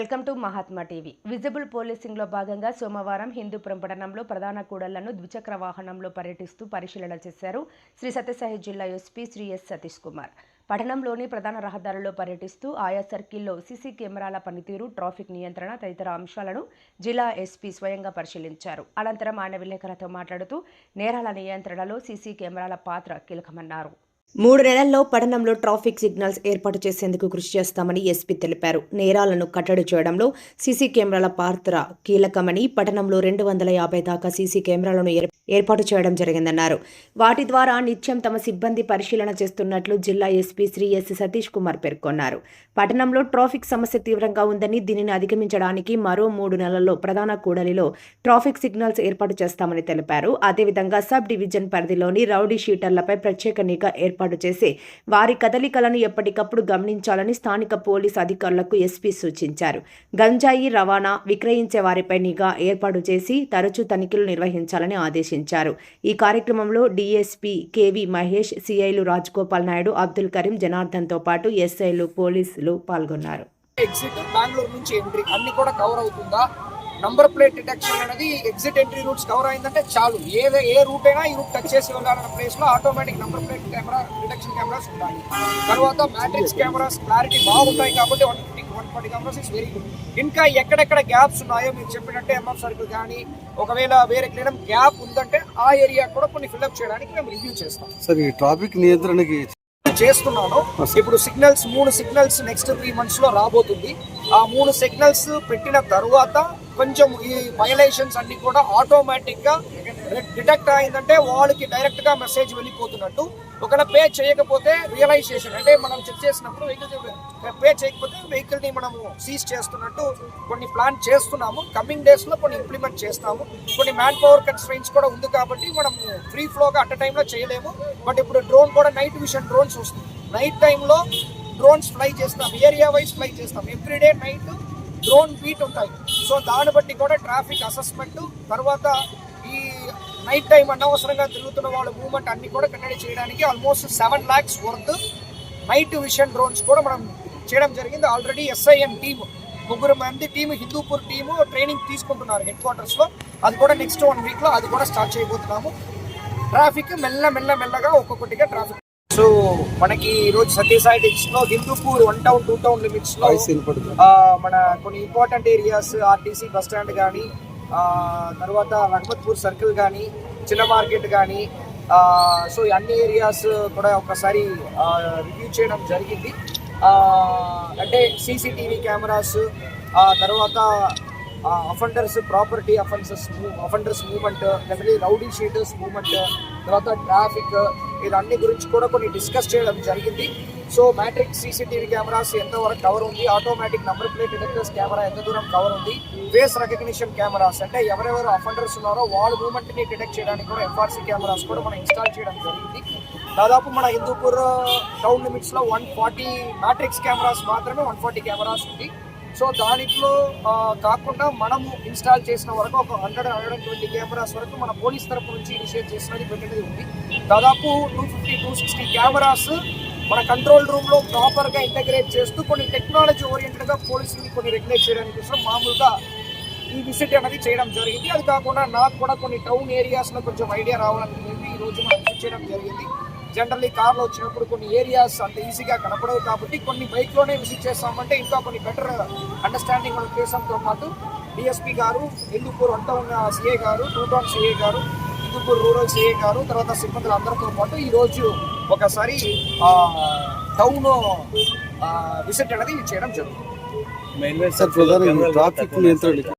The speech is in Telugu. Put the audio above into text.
Welcome to Mahatma TV. Visible పోలీసింగ్లో భాగంగా సోమవారం హిందూపురం పట్టణంలో ప్రధాన కూడళ్లను ద్విచక్ర వాహనంలో పర్యటిస్తూ పరిశీలన చేశారు శ్రీ సత్యసాయి జిల్లా ఎస్పీ శ్రీ ఎస్ సతీష్ కుమార్. పట్టణంలోని ప్రధాన రహదారుల్లో పర్యటిస్తూ ఆయా సర్కిల్లో సీసీ కెమెరాల పనితీరు, ట్రాఫిక్ నియంత్రణ తదితర అంశాలను జిల్లా ఎస్పీ స్వయంగా పరిశీలించారు. అనంతరం ఆయన విలేకరులతో మాట్లాడుతూ నేరాల నియంత్రణలో సీసీ కెమెరాల పాత్ర కీలకమన్నారు. 3 నెలల్లో పట్టణంలో ట్రాఫిక్ సిగ్నల్స్ ఏర్పాటు చేసేందుకు కృషి చేస్తామని ఎస్పీ తెలిపారు. నేరాలను కట్టడి చేయడంలో సీసీ కెమెరాల పాత్ర కీలకమని, పట్టణంలో 250 దాకా సీసీ కెమెరాలను ఏర్పాటు చేయడం జరిగిందన్నారు. వాటి ద్వారా నిత్యం తమ సిబ్బంది పరిశీలన చేస్తున్నట్లు జిల్లా ఎస్పీ శ్రీ ఎస్ సతీష్ కుమార్ పేర్కొన్నారు. పట్టణంలో ట్రాఫిక్ సమస్య తీవ్రంగా ఉందని, దీనిని అధిగమించడానికి మరో 3 నెలల్లో ప్రధాన కూడలిలో ట్రాఫిక్ సిగ్నల్స్ ఏర్పాటు చేస్తామని తెలిపారు. అదేవిధంగా సబ్ డివిజన్ పరిధిలోని రౌడీ షీటర్లపై ప్రత్యేక నిఘా ఏర్పాటు చేసి వారి కదలికలను ఎప్పటికప్పుడు గమనించాలని స్థానిక పోలీసు అధికారులకు ఎస్పీ సూచించారు. గంజాయి రవాణా, విక్రయించే వారిపై నిఘా ఏర్పాటు చేసి తరచూ తనిఖీలు నిర్వహించాలని ఆదేశించారు. ఈ కార్యక్రమంలో డీఎస్పీ కేవి మహేష్, సిఐలు రాజగోపాల్ నాయుడు, అబ్దుల్ కరీం, జనార్దన్తో పాటు ఎస్ఐలు, పోలీసులు పాల్గొన్నారు. ఎగ్జిట్ బెంగళూరు నుంచి ఎంట్రీ అన్ని కూడా కవర్ అవుతుందా, నంబర్ ప్లేట్ డిటెక్షన్ అనేది ఎగ్జిట్ ఎంట్రీ రూట్స్ కవర్ అయిందంటే చాలు. ఏ రూట్ అయినా ఈ రూట్ టచ్ చేసి వెళ్ళాలన్న ప్లేస్ లో automatic number plate camera, detection cameras ఉండాలి. తర్వాత మ్యాట్రిక్స్ కెమెరాస్ క్లారిటీ బాగుంటాయి కాబట్టి 140 కెమెరాస్ ఇస్ వెరీ గుడ్. ఇంకా ఎక్కడెక్కడ గ్యాప్స్ ఉన్నాయో మీరు చెప్పినట్టే ఎంఎఫ్ సర్కిల్ కానీ ఒకవేళ వేరే క్లీనం గ్యాప్ ఉందంటే ఆ ఏరియా కూడా కొన్ని ఫిల్అప్ చేయడానికి మేము రివ్యూ చేస్తాం. సార్, ఈ ట్రాఫిక్ నియంత్రణకి చేస్తున్నాను. ఇప్పుడు సిగ్నల్స్ 3 సిగ్నల్స్ నెక్స్ట్ 3 months లో రాబోతుంది. ఆ 3 సిగ్నల్స్ పెట్టిన తర్వాత కొంచెం ఈ వైలేషన్స్ అన్ని కూడా ఆటోమేటిక్ గా డిటెక్ట్ అయిందంటే వాళ్ళకి డైరెక్ట్ గా మెసేజ్ వెళ్ళిపోతున్నట్టు. ఒకవేళ పే చేయకపోతే రియలైజేషన్ అంటే మనం చెక్ చేసినప్పుడు వెహికల్ పే చేయకపోతే వెహికల్ ని మనము సీజ్ చేస్తున్నట్టు కొన్ని ప్లాన్ చేస్తున్నాము. కమింగ్ డేస్ లో కొన్ని ఇంప్లిమెంట్ చేస్తాము. కొన్ని మ్యాన్ పవర్ కన్స్ట్రెయిన్స్ కూడా ఉంది కాబట్టి మనం ఫ్రీ ఫ్లోగా అట్ టైమ్ లో చేయలేము. బట్ ఇప్పుడు డ్రోన్ కూడా నైట్ విషన్ డ్రోన్స్ వస్తుంది. నైట్ టైంలో డ్రోన్స్ ఫ్లై చేస్తాం, ఏరియా వైజ్ ఫ్లై చేస్తాం. ఎవ్రీడే నైట్ డ్రోన్ బీట్ ఉంటాయి. సో దాన్ని బట్టి కూడా ట్రాఫిక్ అసెస్మెంట్, తర్వాత ఈ నైట్ టైం అనవసరంగా తిరుగుతున్న వాళ్ళ మూవ్మెంట్ అన్ని కూడా కట్టడి చేయడానికి almost 7 lakhs worth night vision drones కూడా మనం చేయడం జరిగింది. ఆల్రెడీ ఎస్ఐఎన్ టీమ్ 3 మంది టీము, హిందూపూర్ టీము ట్రైనింగ్ తీసుకుంటున్నారు హెడ్ క్వార్టర్స్ లో. అది కూడా నెక్స్ట్ 1 week లో అది కూడా స్టార్ట్ చేయబోతున్నాము. ట్రాఫిక్ మెల్లగా ఒక్కొక్కటిగా ట్రాఫిక్. సో మనకి ఈరోజు సత్యసాయి డిస్ట్రిక్ట్ లో హిందూపూర్ 1 town 2 town లిమిట్స్ లో మన కొన్ని important areas RTC bus stand కానీ, తర్వాత రహమత్పూర్ సర్కిల్ కానీ, చిన్న మార్కెట్ కానీ, సో అన్ని ఏరియాస్ కూడా ఒకసారి రివ్యూ చేయడం జరిగింది. అంటే సీసీటీవీ కెమెరాస్, తర్వాత అఫెండర్స్ ప్రాపర్టీ అఫెండర్స్ మూవ్మెంట్, లేకపోతే రౌడీ షీటర్స్ మూవ్మెంట్, తర్వాత ట్రాఫిక్, ఇదన్నీ గురించి కూడా కొన్ని డిస్కస్ చేయడం జరిగింది. సో మ్యాట్రిక్స్ సీసీటీవీ కెమెరాస్ ఎంతవరకు కవర్ ఉంది, automatic number plate detectors camera ఎంత దూరం కవర్ ఉంది, ఫేస్ రికగ్నిషన్ కెమెరాస్ అంటే ఎవరెవరు అఫెండర్స్ ఉన్నారో వాళ్ళ మూవ్మెంట్ని డిటెక్ట్ చేయడానికి కూడా ఎఫ్ఆర్సీ కెమెరాస్ కూడా మనం ఇన్స్టాల్ చేయడం జరిగింది. దాదాపు మన హిందూపూర్ టౌన్ లిమిట్స్లో 140 మ్యాట్రిక్స్ కెమెరాస్ మాత్రమే 140 కెమెరాస్ ఉంది. సో దాంట్లో కాకుండా మనము ఇన్స్టాల్ చేసిన వరకు ఒక 100-120 కెమెరాస్ వరకు మన పోలీస్ తరపు నుంచి ఇనిషియేట్ చేసినది పెట్టినది ఉంది. దాదాపు 250-260 కెమెరాస్ మన కంట్రోల్ రూమ్ లో ప్రాపర్ గా ఇంటగ్రేట్ చేస్తూ కొన్ని టెక్నాలజీ ఓరియంటెడ్ గా పోలీసుని కొన్ని రెగ్యులేట్ చేయడానికి కోసం మామూలుగా ఈ విజిట్ అనేది చేయడం జరిగింది. అది కాకుండా నాకు కూడా కొన్ని టౌన్ ఏరియాస్ లో కొంచెం ఐడియా రావాలనుకుంది. ఈ రోజు మనం విజిట్ చేయడం జరిగింది. జనరల్లీ కార్లో వచ్చినప్పుడు కొన్ని ఏరియాస్ అంత ఈజీగా కనపడవు కాబట్టి కొన్ని బైక్లోనే విజిట్ చేస్తామంటే ఇంకా కొన్ని బెటర్ అండర్స్టాండింగ్ మన ఉద్దేశంతో పాటు డిఎస్పీ గారు, హిందూపూర్ 1 town సిఏ గారు, 2 town సిఏ గారు, హిందూపూర్ రూరల్ సిఏ గారు, తర్వాత సిబ్బందులు అందరితో పాటు ఈరోజు ఒకసారి టౌన్ విజిట్ అనేది చేయడం జరుగుతుంది. ట్రాఫిక్ నియంత్రణ